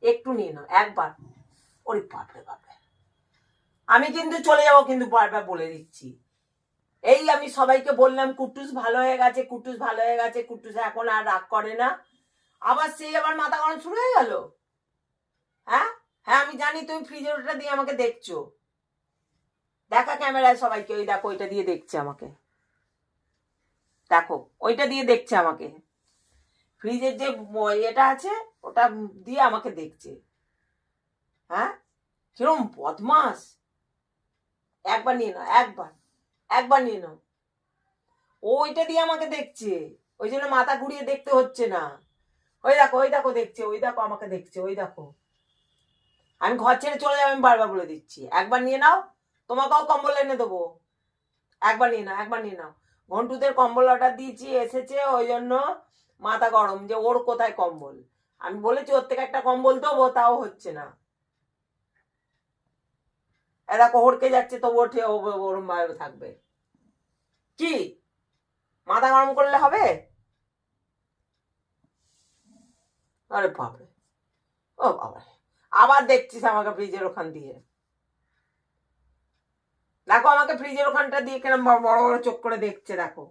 একটু নিয়ে নাও একবার। ওরে বাপরে বাপরে, আমি কিন্তু চলে যাবো, কিন্তু বারবার বলে দিচ্ছি। এই আমি সবাইকে বললাম কুট্টুস ভালো হয়ে গেছে, কুট্টুস ভালো হয়ে গেছে, কুট্টুস এখন আর রাগ করে না। আবার সেই আবার মাথা গরম শুরু হয়ে গেল। হ্যাঁ হ্যাঁ, আমি জানি তুমি ফ্রিজের ওটা দিয়ে আমাকে দেখছো। দেখা ক্যামেরায় সবাইকে, ওই দেখো ওইটা দিয়ে দেখছে আমাকে, দেখো ওইটা দিয়ে দেখছে আমাকে, ফ্রিজের যে এটা আছে ওটা দিয়ে আমাকে দেখছে। হ্যাঁ, কিরম বদমাস। একবার নিয়ে নাও, একবার, একবার নিয়ে নাও। ও ওইটা দিয়ে আমাকে দেখছে, ওই জন্য মাথা ঘুরিয়ে দেখতে হচ্ছে না। ওই দেখো, ওই দেখো দেখছে, ওই দেখো আমাকে দেখছে, ওই দেখো। আমি ঘর ছেড়ে চলে যাবো, আমি বারবার বলে দিচ্ছি। একবার নিয়ে নাও, তোমাকেও কম্বল এনে দেবো। একবার নিয়ে নাও, একবার নিয়ে নাও। ঘন্টুদের কম্বল অর্ডার দিয়েছি, এসেছে, ওই জন্য মাথা গরম যে ওর কোথায় কম্বল। আমি বলেছি ওর থেকে একটা কম্বল দেবো, তাও হচ্ছে না। দেখো হড়কে যাচ্ছে, তো ওঠে ওরম ভাবে থাকবে। কি মাথা গরম করলে হবে? আরে বাপরে, ও বাবা, আবার দেখছিস আমাকে ফ্রিজের ওখান দিয়ে। দেখো আমাকে ফ্রিজের ওখানটা দিয়ে কেন বড় বড় চোখ করে দেখছে, দেখো।